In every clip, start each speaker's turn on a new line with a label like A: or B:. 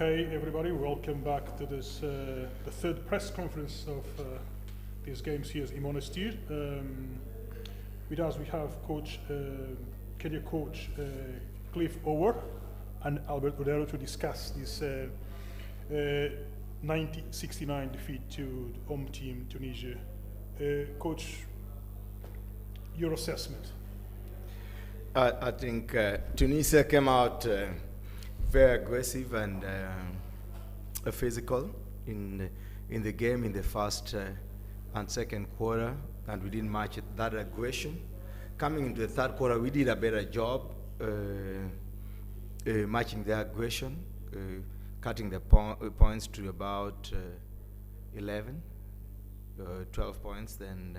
A: Okay, everybody, welcome back to this the third press conference of these games here in Monastir. With us we have Kenya coach Cliff Ower and Albert Odero to discuss this 1969 defeat to the home team Tunisia. Coach, your assessment?
B: I think Tunisia came out very aggressive and physical in the game in the first and second quarter, and we didn't match that aggression. Coming into the third quarter, we did a better job matching the aggression, cutting the points to about 11, 12 points. Then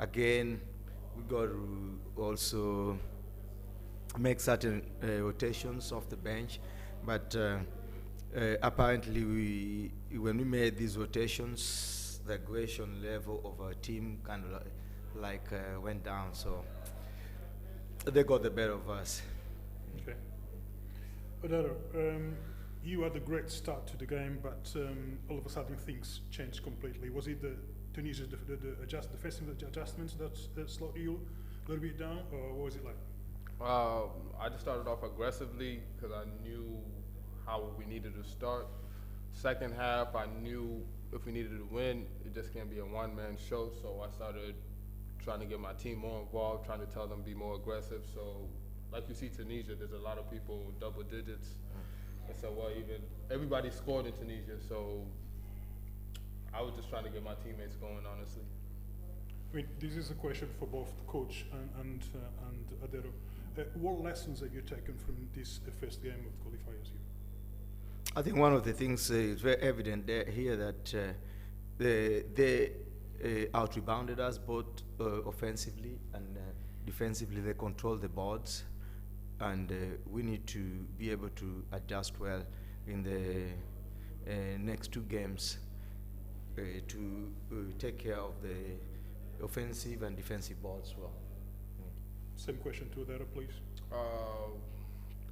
B: again, we got to also make certain rotations off the bench, but apparently when we made these rotations, the aggression level of our team kind of went down, so they got the better of us.
A: Okay. Odero, you had a great start to the game, but all of a sudden things changed completely. Was it the Tunisia's defensive adjustments that slowed you a little bit down, or what was it like?
C: I just started off aggressively because I knew how we needed to start. Second half, I knew if we needed to win, it just can't be a one-man show. So I started trying to get my team more involved, trying to tell them to be more aggressive. So, like you see Tunisia, there's a lot of people double digits. And so, even everybody scored in Tunisia. So I was just trying to get my teammates going, honestly.
A: I mean, this is a question for both the coach and Odero. What lessons have you taken from this first game of qualifiers here?
B: I think one of the things is very evident here that they out-rebounded us both offensively and defensively. They control the boards, and we need to be able to adjust well in the next two games to take care of the offensive and defensive boards well.
A: Same question to Odero, please.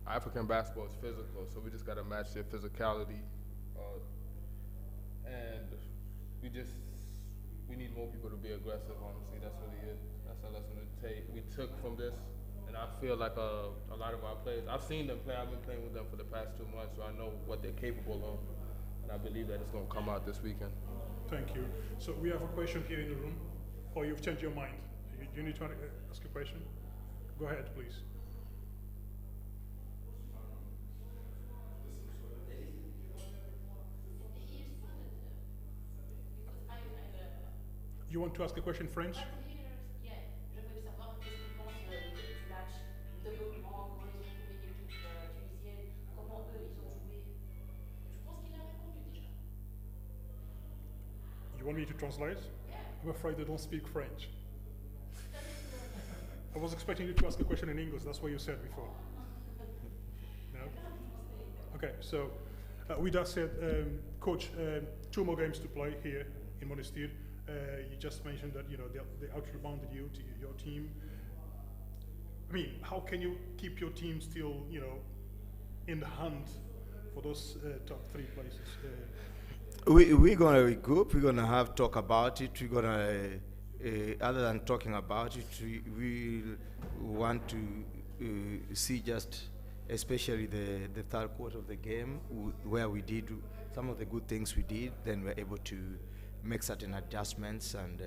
C: African basketball is physical, so we just got to match their physicality, and we need more people to be aggressive. Honestly, that's really it. That's a lesson we took from this, and I feel like a lot of our players. I've seen them play. I've been playing with them for the past 2 months, so I know what they're capable of, and I believe that it's going to come out this weekend.
A: Thank you. So we have a question here in the room, or you've changed your mind. You need to ask a question. Go ahead, please. You want to ask a question in French? You want me to translate? I'm afraid I don't speak French. I was expecting you to ask a question in English. That's what you said before. No? Okay, so with that said, Coach, 2 more games to play here in Monastir. You just mentioned that they out-rebounded you to your team. I mean, how can you keep your team still in the hunt for those top 3 places?
B: We're gonna regroup. We're gonna have talk about it. We're gonna. Other than talking about it, we want to see just especially the third quarter of the game where we did some of the good things we did. Then we're able to make certain adjustments, and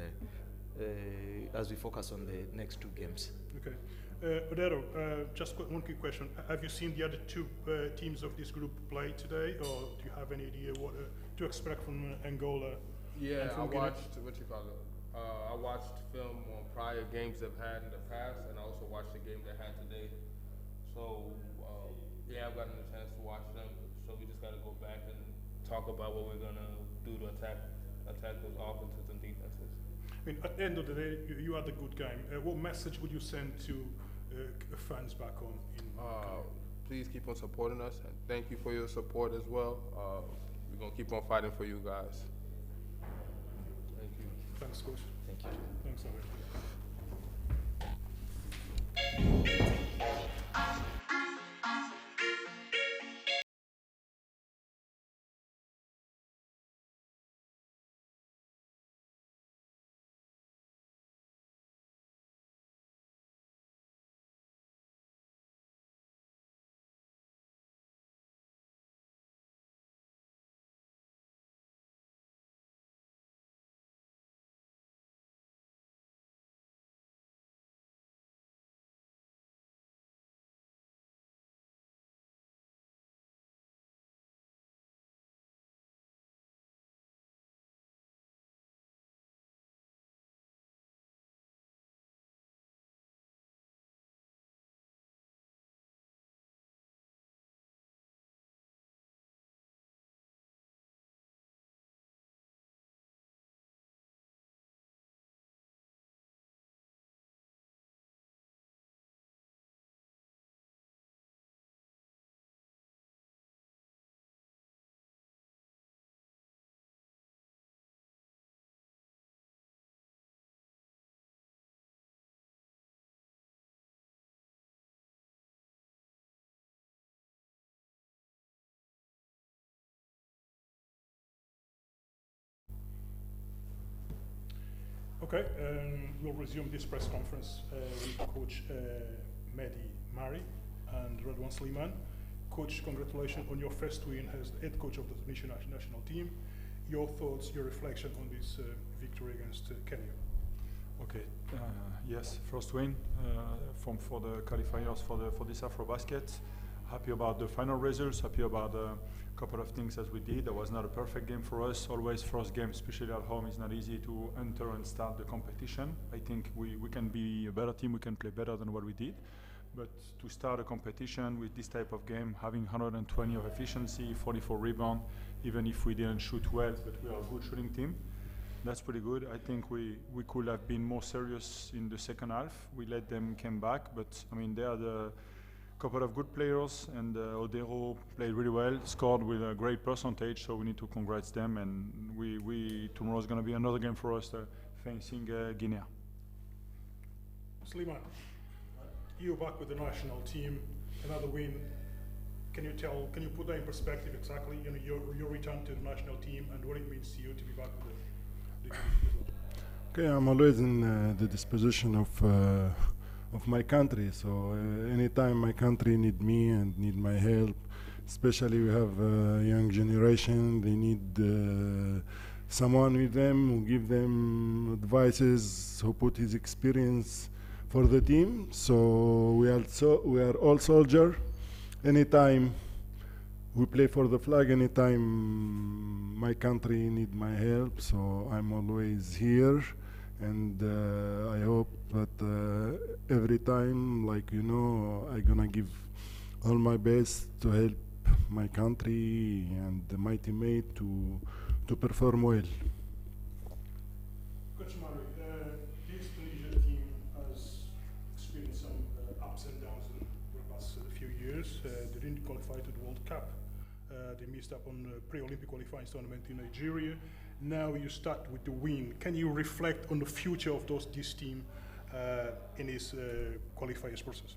B: as we focus on the next 2 games. Okay.
A: Odero, just one quick question. Have you seen the other 2 teams of this group play today, or do you have any idea what to expect from Angola?
C: Yeah, I watched, I watched film on prior games they've had in the past, and I also watched the game they had today. So, I've gotten a chance to watch them. So we just got to go back and talk about what we're going to do to attack those offenses and defenses.
A: I mean, at the end of the day, you had a good game. What message would you send to fans back home?
C: Please keep on supporting us, and thank you for your support as well. We're going to keep on fighting for you guys. Thank you.
A: Thanks, Coach.
B: Thank you.
A: Thanks, Albert. Okay, we'll resume this press conference with Coach Mehdi Mari and Redwan Sliman. Coach, congratulations on your first win as the head coach of the Tunisian national team. Your thoughts, your reflection on this victory against Kenya.
D: Okay, yes, first win for the qualifiers for this AfroBasket. Happy about the final results, happy about a couple of things as we did. That was not a perfect game for us. Always first game, especially at home, is not easy to enter and start the competition. I think we can be a better team, we can play better than what we did. But to start a competition with this type of game, having 120 of efficiency, 44 rebound, even if we didn't shoot well, but we are a good shooting team, that's pretty good. I think we could have been more serious in the second half. We let them come back, but I mean, they are the couple of good players, and Odero played really well, scored with a great percentage, so we need to congrats them, and tomorrow is going to be another game for us facing Guinea.
A: Sliman, you're back with the national team, another win. Can you put that in perspective exactly, your return to the national team and what it means to you to be back with the team?
E: Okay, I'm always in the disposition of my country, so anytime my country need me and need my help, especially we have a young generation, they need someone with them who give them advices, who put his experience for the team. So we are all soldier. Anytime we play for the flag, anytime my country need my help, so I'm always here. And I hope that every time, I'm gonna give all my best to help my country and my teammate to perform well.
A: Coach Mari, this Tunisian team has experienced some ups and downs in the past few years. They didn't qualify to the World Cup. They missed up on the pre-Olympic qualifying tournament in Nigeria. Now you start with the win. Can you reflect on the future of this team in this qualifiers process?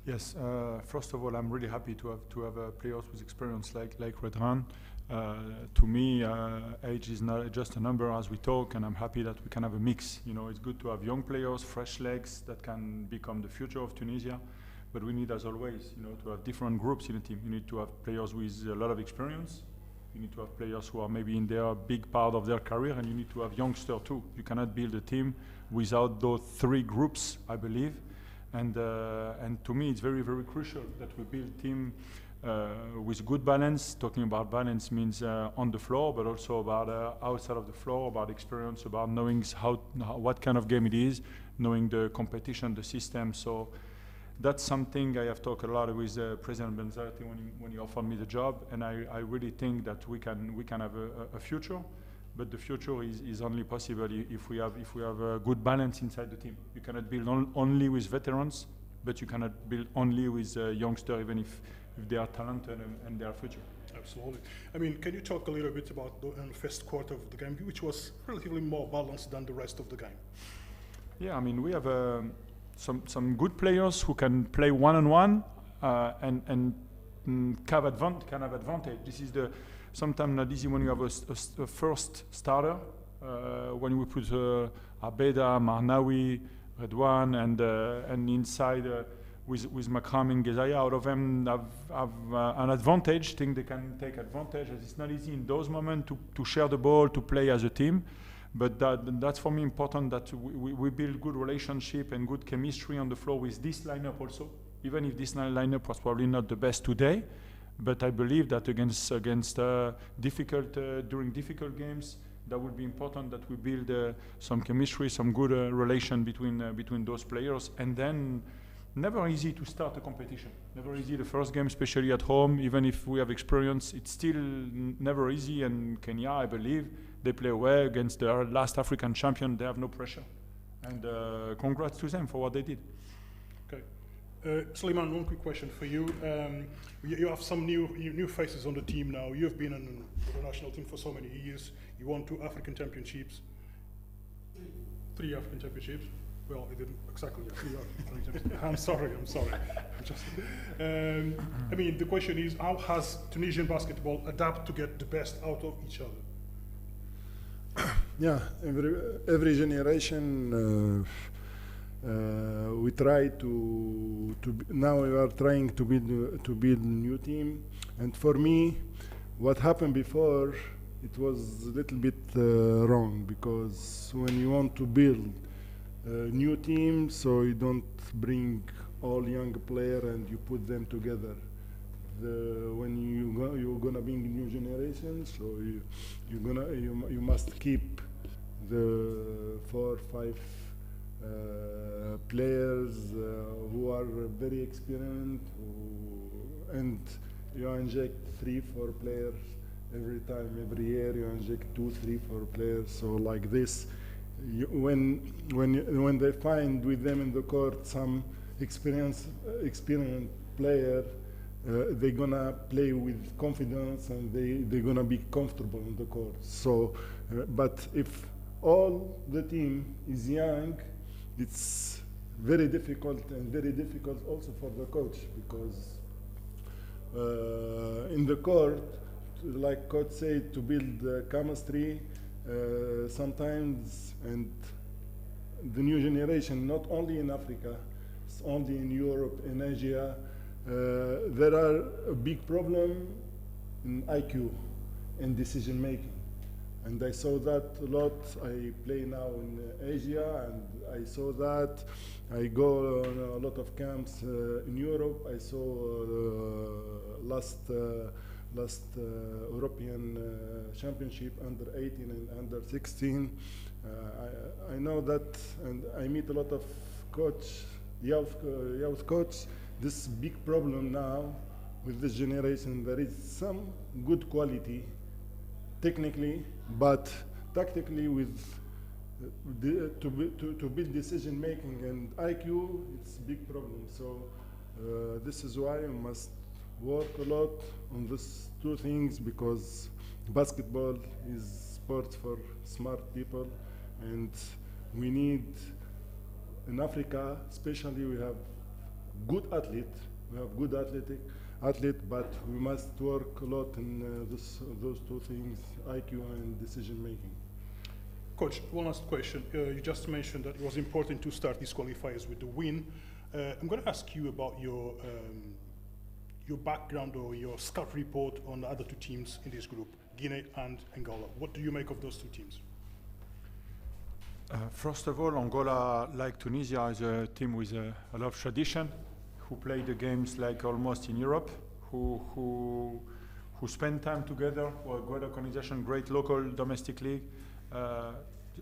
D: Yes. First of all, I'm really happy to have players with experience like Redwan. To me, age is not just a number as we talk, and I'm happy that we can have a mix. It's good to have young players, fresh legs that can become the future of Tunisia. But we need, as always, to have different groups in the team. You need to have players with a lot of experience. You need to have players who are maybe in their big part of their career, and you need to have youngsters too. You cannot build a team without those three groups, I believe. And to me, it's very, very crucial that we build a team with good balance. Talking about balance means on the floor, but also about outside of the floor, about experience, about knowing what kind of game it is, knowing the competition, the system. So that's something I have talked a lot with President Benzati when he offered me the job, and I really think that we can have a future, but the future is only possible if we have a good balance inside the team. You cannot build only with veterans, but you cannot build only with youngsters, even if they are talented and they are future.
A: Absolutely. I mean, can you talk a little bit about the first quarter of the game, which was relatively more balanced than the rest of the game?
D: Yeah, I mean, we have some good players who can play one-on-one and can have advantage. This is sometimes not easy when you have a first starter. When we put Abeda, Marnawi, Redwan, and inside with Makram and Gezaya, out of them have an advantage. Think they can take advantage. It's not easy in those moments to share the ball, to play as a team. But that's for me important, that we build good relationship and good chemistry on the floor with this lineup also. Even if this lineup was probably not the best today, but I believe that against during difficult games, that would be important that we build some chemistry, some good relation between those players. And then never easy to start a competition. Never easy the first game, especially at home. Even if we have experience, it's still never easy. And Kenya, I believe, they play well against the last African champion. They have no pressure. And congrats to them for what they did.
A: Okay. Sliman, one quick question for you. You have some new faces on the team now. You've been on the national team for so many years. You won 2 African championships. 3 African championships. Well, it didn't exactly. I'm sorry. I mean, the question is, how has Tunisian basketball adapted to get the best out of each other?
E: Yeah, every generation we try now we are trying to build a new team, and for me, what happened before, it was a little bit wrong, because when you want to build a new team, so you don't bring all young players and you put them together. When you're gonna bring new generations, so you must keep the 4 or 5 players who are very experienced, and you inject 3, 4 players every time. Every year you inject 2, 3, 4 players. So like this, when they find with them in the court some experienced player, they're gonna play with confidence, and they're gonna be comfortable in the court. So, but if all the team is young, it's very difficult, and very difficult also for the coach, because in the court, like coach said, to build chemistry sometimes, and the new generation, not only in Africa, it's only in Europe, in Asia, there are a big problem in IQ and decision making. And I saw that a lot. I play now in Asia, and I saw that. I go on a lot of camps in Europe. I saw last European Championship under 18 and under 16. I know that, and I meet a lot of youth coach. This big problem now with this generation. There is some good quality technically, but tactically with to build decision making and IQ, it's a big problem. So this is why we must work a lot on these 2 things, because basketball is sport for smart people, and we need, in Africa especially, we have good athlete, but we must work a lot in those 2 things, IQ and decision making.
A: Coach, one last question. You just mentioned that it was important to start these qualifiers with the win. I'm going to ask you about your background or your scout report on the other 2 teams in this group, Guinea and Angola. What do you make of those 2 teams?
D: First of all, Angola, like Tunisia, is a team with a lot of tradition, who play the games like almost in Europe, who spend time together, who are great organization, great local domestic league, a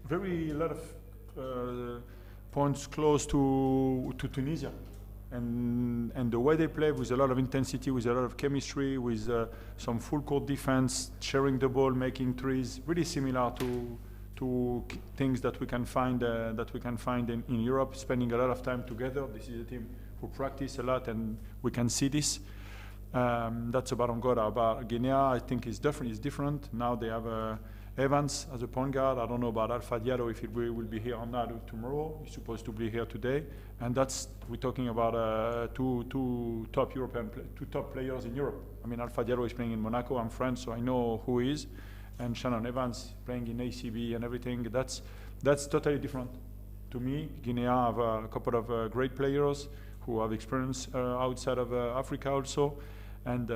D: lot of points close to Tunisia, and the way they play with a lot of intensity, with a lot of chemistry, with some full court defense, sharing the ball, making threes, really similar to things that we can find in Europe, spending a lot of time together. This is a team who practice a lot, and we can see this. That's about Angola. About Guinea, I think is different. Now they have Evans as a point guard. I don't know about Alpha Diallo if he will be here or not tomorrow. He's supposed to be here today, and we're talking about two top players in Europe. I mean, Alpha Diallo is playing in Monaco. I'm French, so I know who he is. And Shannon Evans playing in ACB and everything. That's totally different. To me, Guinea have a couple of great players who have experience outside of Africa also, and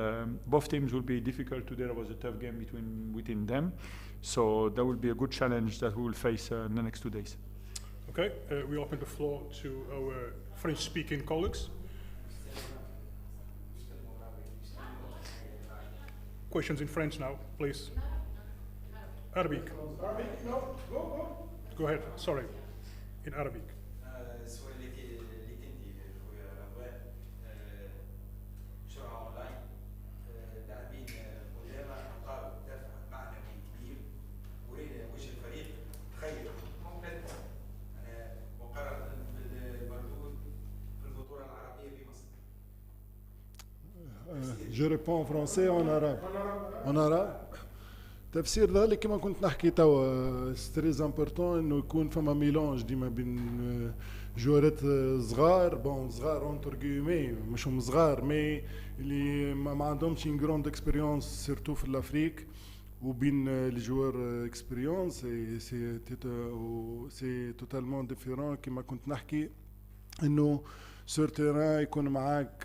D: both teams will be difficult today. There was a tough game within them, so that will be a good challenge that we will face in the next 2 days.
A: Okay, we open the floor to our French-speaking colleagues. Questions in French now, please. Arabic. No, go ahead, sorry, in Arabic.
E: Je réponds en français ou en arabe. En arabe. تفسير ذلك كما كنت نحكي توا، ستريز امبورتون انه يكون فما ميلونج ديما بين جوارات صغار، صغار اونتر كيومي، مشهم صغار مي اللي ما عندهمش ان جروند اكسبيريونس سيرتو في الافريك، وبين les joueurs expérience c'est totalement différent كما كنت نحكي انه سور تيران يكون معاك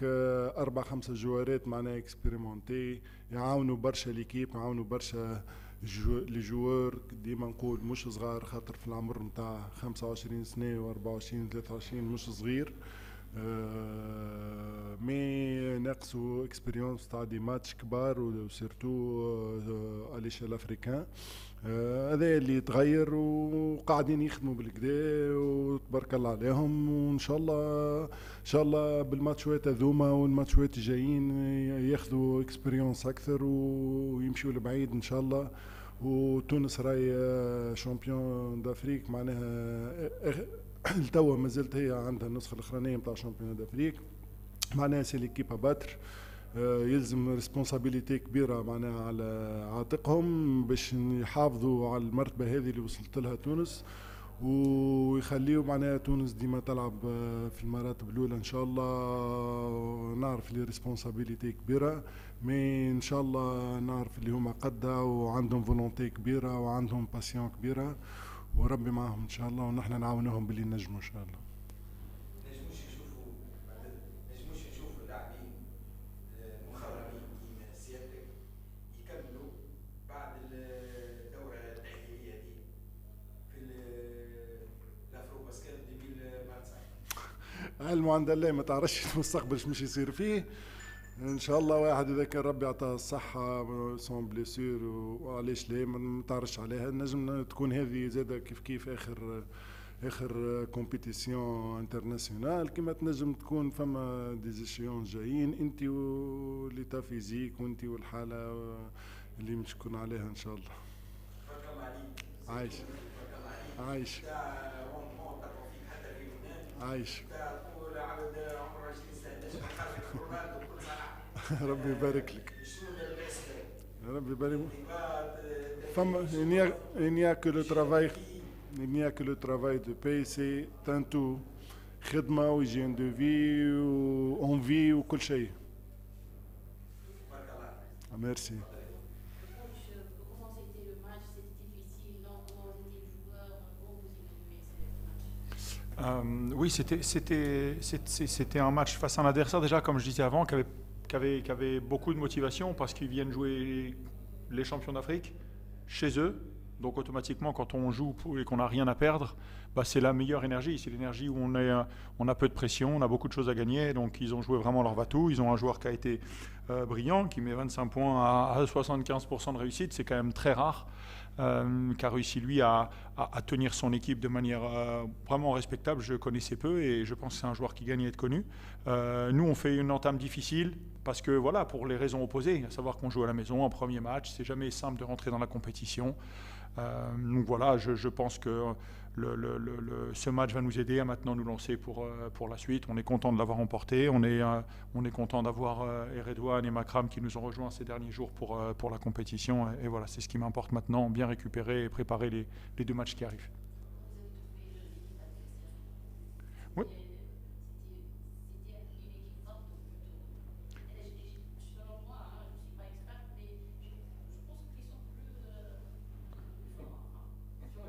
E: 4-5 جوارات معناها اكسبيريمونتي يعاونوا برشا ليكيب يعاونوا برشا لي جوار ديما نقول مش صغار خاطر في العمر نتاع 25 سنه و24 23 مش صغير مي ناقصوا اكسبيريونس تاع دي ماتش كبار وسيرتو اليشال افريكان هذا اللي يتغير وقاعدين يخدموا بالكدا وتبارك الله عليهم وان شاء الله بالماتشات هذوما والماتشات الجايين ياخذوا اكسبيريونس اكثر ويمشيوا لبعيد ان شاء الله. وتونس راهي شامبيون دافريك معناها التوا مازالت هي عندها النسخه الاخرانيه نتاع شامبيون دافريك معناها سي ليكيب باتر يلزم ريسبونسابيلتي كبيره معناها على عاتقهم باش يحافظوا على المرتبه هذه اللي وصلت لها تونس ويخليوا معناها تونس ديما تلعب في المراتب الاولى ان شاء الله. نعرف لي ريسبونسابيلتي كبيره مي ان شاء الله نعرف اللي هما قدها وعندهم فولونتي كبيره وعندهم باسيون كبيره وربي معهم ان شاء الله ونحن نعاونوهم باللي نجموا ان شاء الله.
B: نجموش نشوفوا لاعبين مخضرمين كيما سيادتك يكملوا بعد الدوره التاهيليه دي في الافرو باسكت 2025.
E: علم عند الله ما تعرفش المستقبل مش يصير فيه ان شاء الله. واحد اذا كان ربي عطاه الصحه سون بليسور وعلاش لا ما تعرفش عليها نجم تكون هذه زاده كيف اخر كومبيتيسيون انترناسيونال كما تنجم تكون فما ديزيشيون جايين انت وليتا فيزيك وانت والحاله اللي مش تكون عليها ان شاء الله. عايش عايش عايش ربي يبارك لك ربي يبارك فما il n'y a que le travail de paye c'est un tout خدمة وhygiène de vie وenvie وكل شيء. Merci.
D: Oui, c'était un match face à un adversaire déjà, comme je disais avant, qui avait beaucoup de motivation parce qu'ils viennent jouer les champions d'Afrique chez eux. Donc automatiquement, quand on joue et qu'on n'a rien à perdre, bah, c'est la meilleure énergie. C'est l'énergie où on a peu de pression, on a beaucoup de choses à gagner. Donc ils ont joué vraiment leur va-tout. Ils ont un joueur qui a été brillant, qui met 25 points à 75% de réussite. C'est quand même très rare. Qui a réussi lui à tenir son équipe de manière vraiment respectable. Je connaissais peu et je pense que c'est un joueur qui gagne à être connu. Nous on fait une entame difficile parce que voilà, pour les raisons opposées, à savoir qu'on joue à la maison, un premier match, c'est jamais simple de rentrer dans la compétition. Donc voilà, je pense que ce match va nous aider à maintenant nous lancer pour la suite. On est content de l'avoir remporté. On est content d'avoir Eredouane et Makram qui nous ont rejoints ces derniers jours pour la compétition. Et voilà, c'est ce qui m'importe maintenant, bien récupérer et préparer les deux matchs qui arrivent. Oui.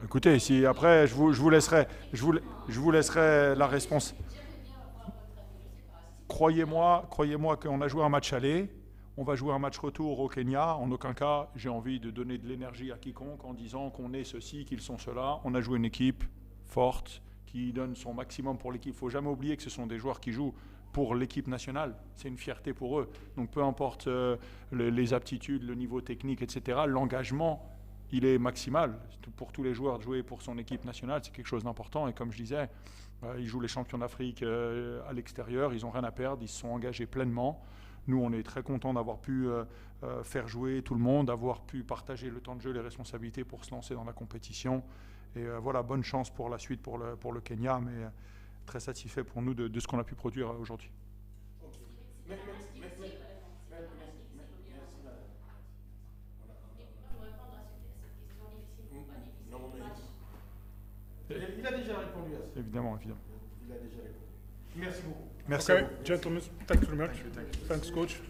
D: Écoutez, si après je vous laisserai la réponse. Croyez-moi qu'on a joué un match aller, on va jouer un match retour au Kenya. En aucun cas, j'ai envie de donner de l'énergie à quiconque en disant qu'on est ceci, qu'ils sont cela. On a joué une équipe forte qui donne son maximum pour l'équipe. Il ne faut jamais oublier que ce sont des joueurs qui jouent pour l'équipe nationale. C'est une fierté pour eux. Donc peu importe les aptitudes, le niveau technique, etc., l'engagement, il est maximal. Pour tous les joueurs de jouer pour son équipe nationale, c'est quelque chose d'important. Et comme je disais, ils jouent les champions d'Afrique à l'extérieur, ils n'ont rien à perdre, ils se sont engagés pleinement. Nous, on est très contents d'avoir pu faire jouer tout le monde, d'avoir pu partager le temps de jeu, les responsabilités pour se lancer dans la compétition. Et voilà, bonne chance pour la suite pour le Kenya, mais très satisfait pour nous de ce qu'on a pu produire aujourd'hui.
F: Il a déjà répondu à ça.
D: Évidemment.
F: Il a déjà répondu. Merci beaucoup.
D: Merci.
A: Okay, gentlemen, thanks very much. Thanks, coach.